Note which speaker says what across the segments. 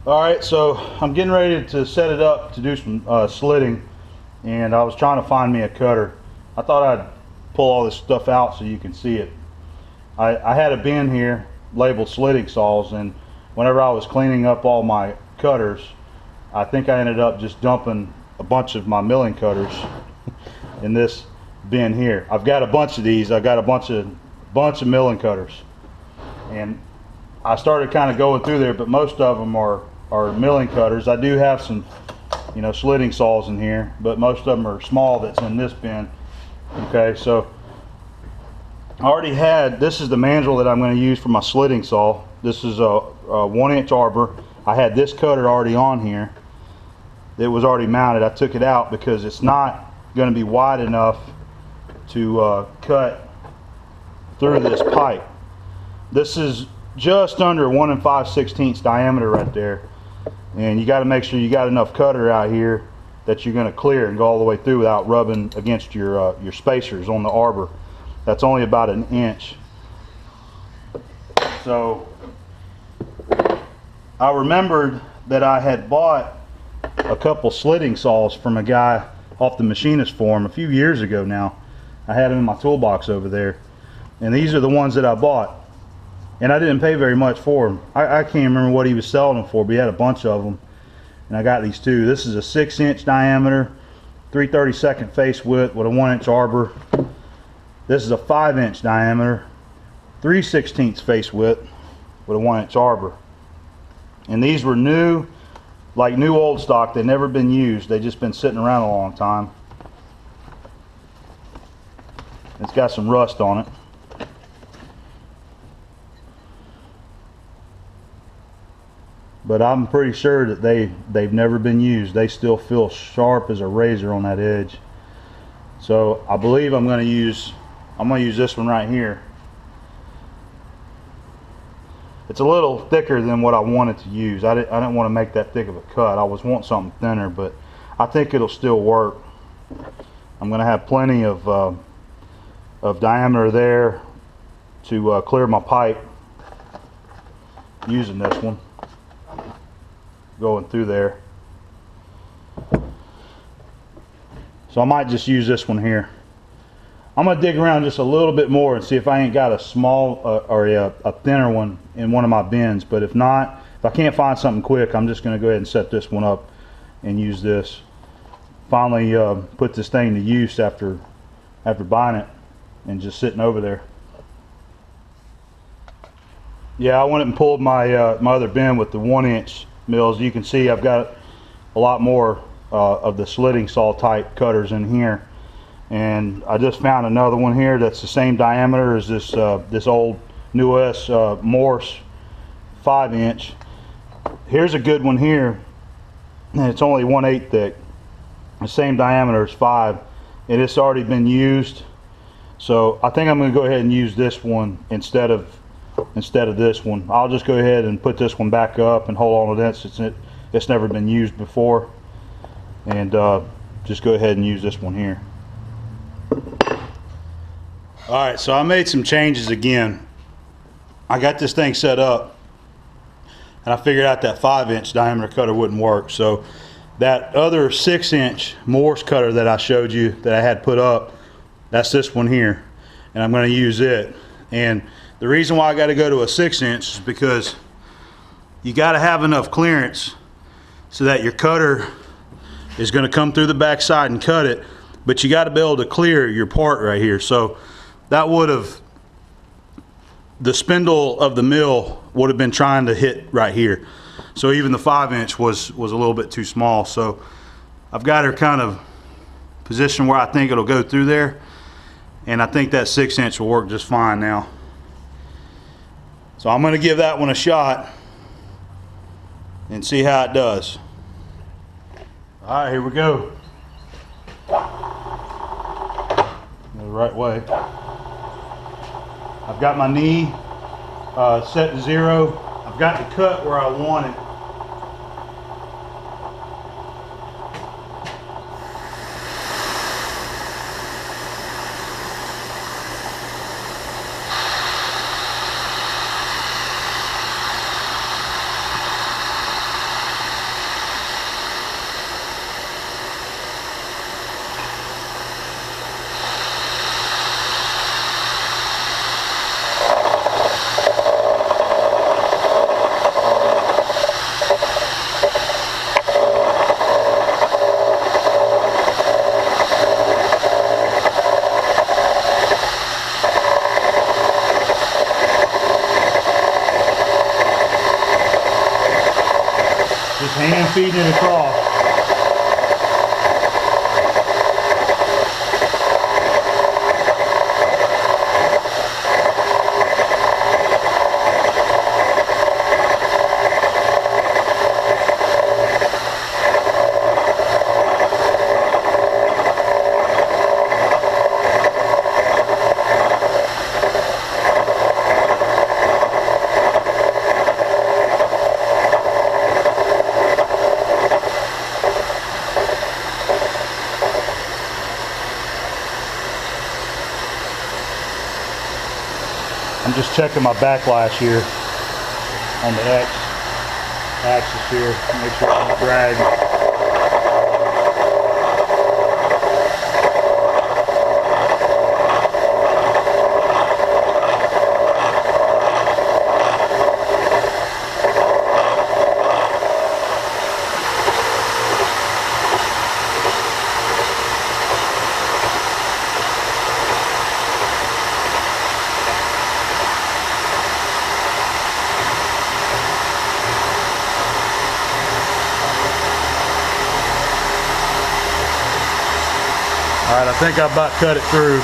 Speaker 1: All right, so I'm getting ready to set it up to do some slitting, and I was trying to find me a cutter. I thought I'd pull all this stuff out so you can see it. I had a bin here labeled slitting saws, and whenever I was cleaning up all my cutters, I think I ended up just dumping a bunch of my milling cutters in this bin here. I've got a bunch of these. I got a bunch of milling cutters, and I started kind of going through there, but most of them are milling cutters. I do have some, slitting saws in here, but most of them are small that's in this bin. Okay, so I already had, this is the mandrel that I'm going to use for my slitting saw. This is a 1-inch arbor. I had this cutter already on here. It was already mounted. I took it out because it's not going to be wide enough to cut through this pipe. This is just under 1 5/16 diameter right there, and you got to make sure you got enough cutter out here that you're going to clear and go all the way through without rubbing against your spacers on the arbor. That's only about 1 inch. So I remembered that I had bought a couple slitting saws from a guy off the machinist forum a few years ago now. I had them in my toolbox over there, and these are the ones that I bought. And I didn't pay very much for them. I can't remember what he was selling them for, but he had a bunch of them. And I got these two. This is a 6-inch diameter, 3/32 face width with a 1-inch arbor. This is a 5-inch diameter, 3/16 face width with a 1-inch arbor. And these were new, like new old stock. They've never been used. They've just been sitting around a long time. It's got some rust on it. But I'm pretty sure that they've never been used. They still feel sharp as a razor on that edge. So I believe I'm going to use this one right here. It's a little thicker than what I wanted to use. I didn't want to make that thick of a cut. I was wanting something thinner, but I think it'll still work. I'm going to have plenty of diameter there to clear my pipe using this one, going through there. So I might just use this one here. I'm going to dig around just a little bit more and see if I ain't got a small or a thinner one in one of my bins. But if not, if I can't find something quick, I'm just going to go ahead and set this one up and use this. Finally put this thing to use after buying it and just sitting over there. Yeah, I went and pulled my my other bin with the 1-inch mills. You can see I've got a lot more of the slitting saw type cutters in here, and I just found another one here that's the same diameter as this this old New S Morse 5-inch. Here's a good one here, and it's only 1/8 thick, the same diameter as 5, and it's already been used. So I think I'm going to go ahead and use this one instead of this one. I'll just go ahead and put this one back up and hold on to that since it's never been used before, and just go ahead and use this one here. Alright, so I made some changes again. I got this thing set up and I figured out that 5-inch diameter cutter wouldn't work, so that other 6-inch Morse cutter that I showed you that I had put up, that's this one here, and I'm going to use it. And the reason why I got to go to a 6-inch is because you got to have enough clearance so that your cutter is going to come through the back side and cut it, but you got to be able to clear your part right here. So that would have, the spindle of the mill would have been trying to hit right here. So even the 5-inch was a little bit too small. So I've got her kind of positioned where I think it'll go through there, and I think that 6-inch will work just fine now. So I'm going to give that one a shot and see how it does. All right, here we go. The right way. I've got my knee set to 0. I've got the cut where I want it. feeding it across. I'm just checking my backlash here on the X axis here, make sure it's not dragging. All right, I think I about cut it through.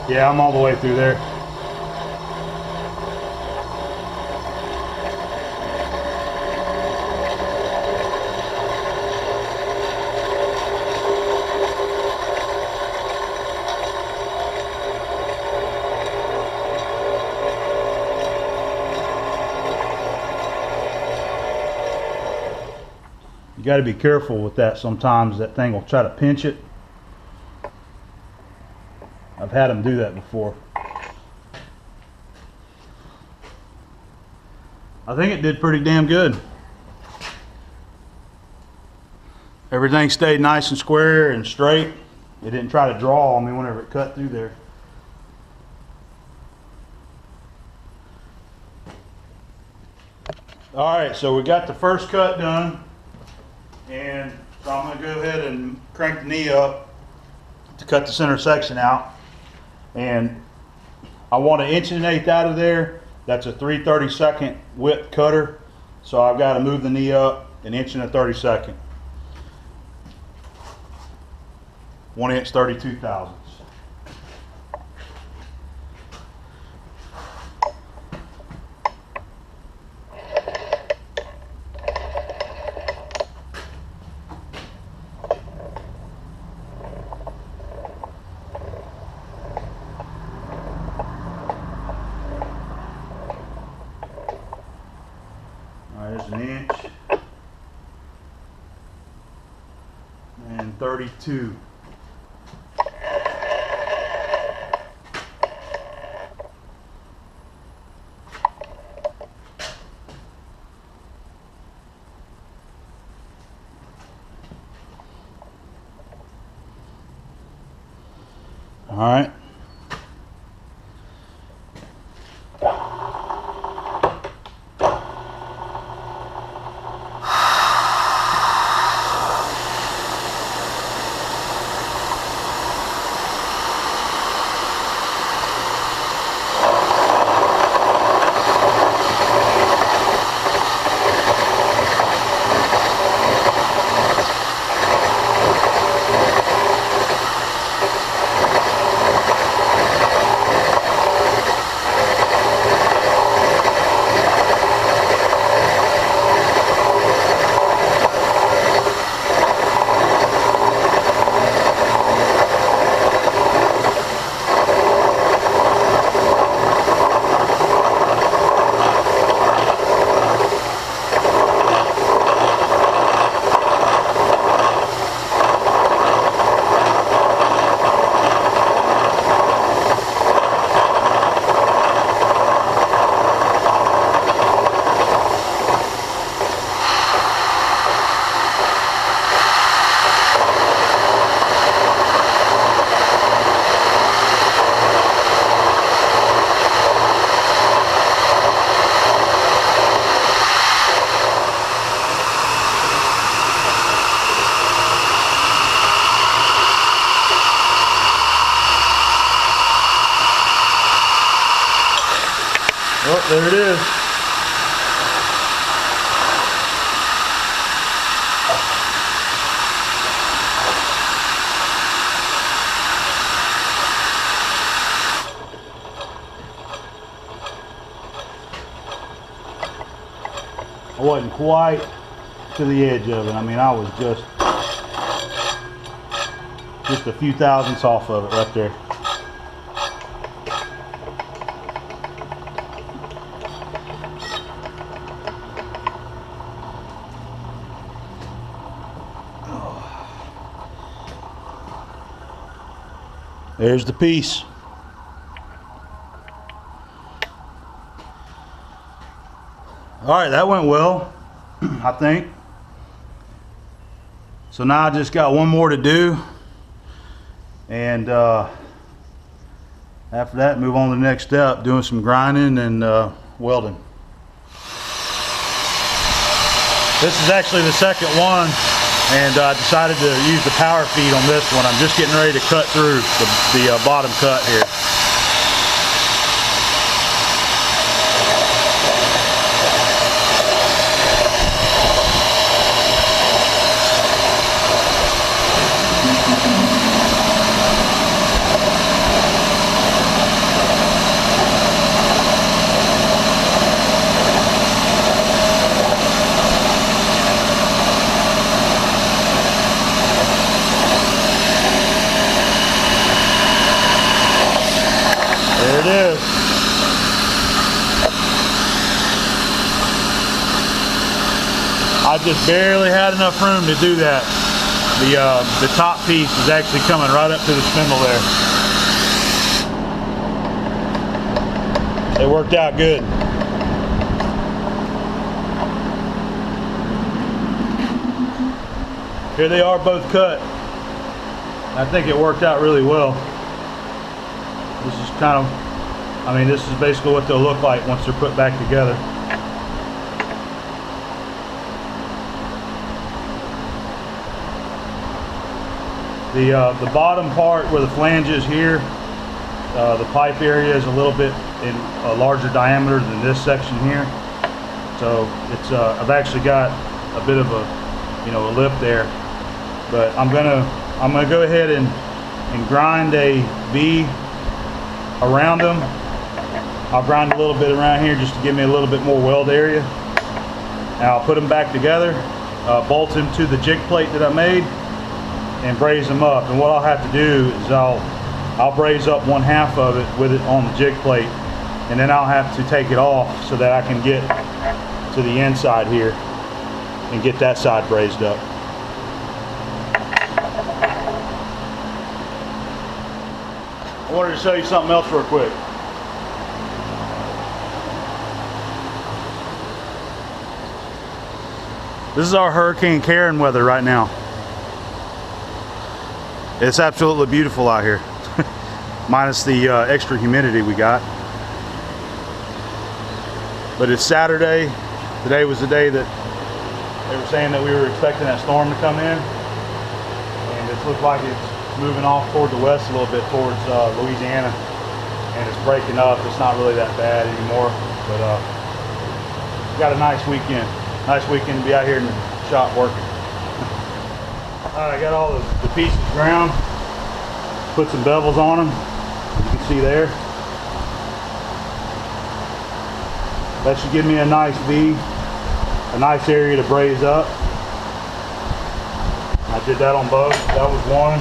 Speaker 1: Yeah, I'm all the way through there. You got to be careful with that. Sometimes that thing will try to pinch it. I've had them do that before. I think it did pretty damn good. Everything stayed nice and square and straight. It didn't try to draw on me whenever it cut through there. All right, so we got the first cut done. And so I'm going to go ahead and crank the knee up to cut the center section out. And I want an 1 1/8 out of there. That's a 3/32 width cutter. So I've got to move the knee up 1 1/32. 1 inch 32 thousandths. There's 1 inch and 32. All right. Alright, there it is. I wasn't quite to the edge of it. I mean, I was just a few thousandths off of it right there. There's the piece. Alright, that went well, I think. So now I just got one more to do. And after that, move on to the next step, doing some grinding and welding. This is actually the second one, and I decided to use the power feed on this one. I'm just getting ready to cut through the bottom cut here. There it is. I just barely had enough room to do that. The top piece is actually coming right up to the spindle there. It worked out good. Here they are both cut. I think it worked out really well. This is kind of, I mean, this is basically what they'll look like once they're put back together. The bottom part where the flange is here, the pipe area is a little bit in a larger diameter than this section here. So it's I've actually got a bit of a lip there, but I'm gonna go ahead and grind a V around them. I'll grind a little bit around here just to give me a little bit more weld area. And I'll put them back together, bolt them to the jig plate that I made, and braze them up. And what I'll have to do is I'll braze up one half of it with it on the jig plate, and then I'll have to take it off so that I can get to the inside here and get that side brazed up. I wanted to show you something else real quick. This is our Hurricane Karen weather right now. It's absolutely beautiful out here, minus the extra humidity we got. But it's Saturday. Today was the day that they were saying that we were expecting that storm to come in, and it looked like it's moving off toward the west a little bit towards Louisiana, and it's breaking up. It's not really that bad anymore, but got a nice weekend. Nice weekend to be out here in the shop working. Alright, I got all the pieces ground, put some bevels on them, you can see there. That should give me a nice V, a nice area to braze up. I did that on both. That was one.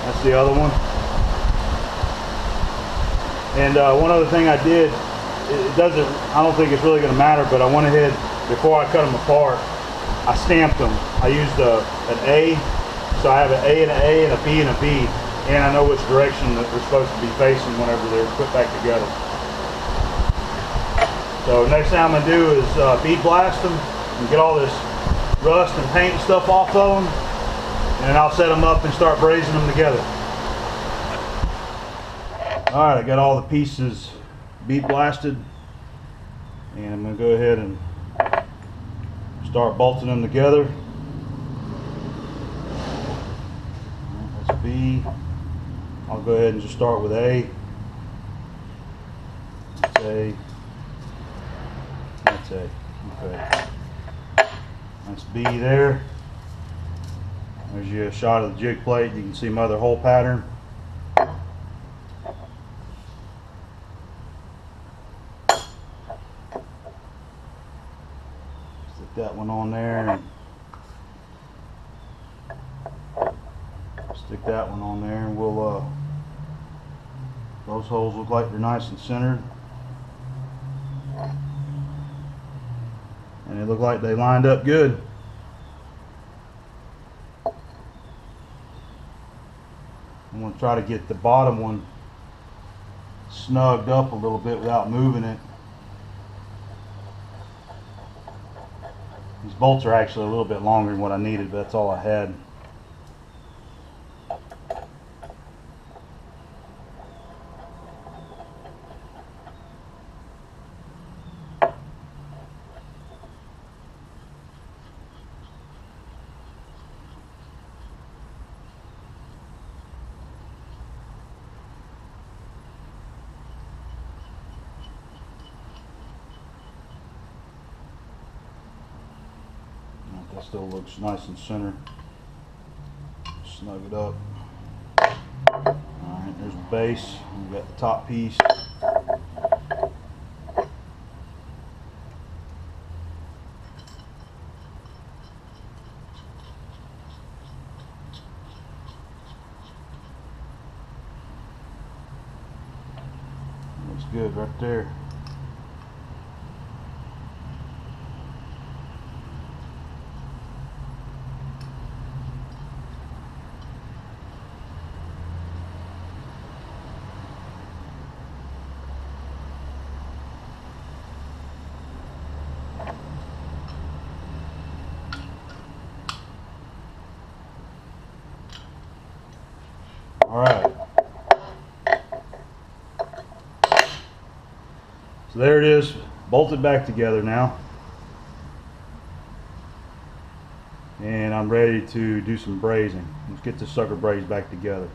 Speaker 1: That's the other one. And one other thing I did, I don't think it's really going to matter, but I went ahead, before I cut them apart, I stamped them. I used an A, so I have an A and an A and a B and a B, and I know which direction that they're supposed to be facing whenever they're put back together. So next thing I'm going to do is bead blast them and get all this rust and paint and stuff off of them, and then I'll set them up and start brazing them together. Alright, I got all the pieces bead blasted, and I'm going to go ahead and start bolting them together. That's B. I'll go ahead and just start with A. That's A. say. Okay. That's B there. There's you a shot of the jig plate. You can see my other hole pattern. Stick that one on there. And stick that one on there, and we'll those holes look like they're nice and centered, and they look like they lined up good. I'm going to try to get the bottom one snugged up a little bit without moving it. These bolts are actually a little bit longer than what I needed, but that's all I had. That still looks nice and centered. Snug it up. Alright, there's the base. We've got the top piece. Looks good right there. Alright, so there it is, bolted back together now, and I'm ready to do some brazing. Let's get this sucker brazed back together.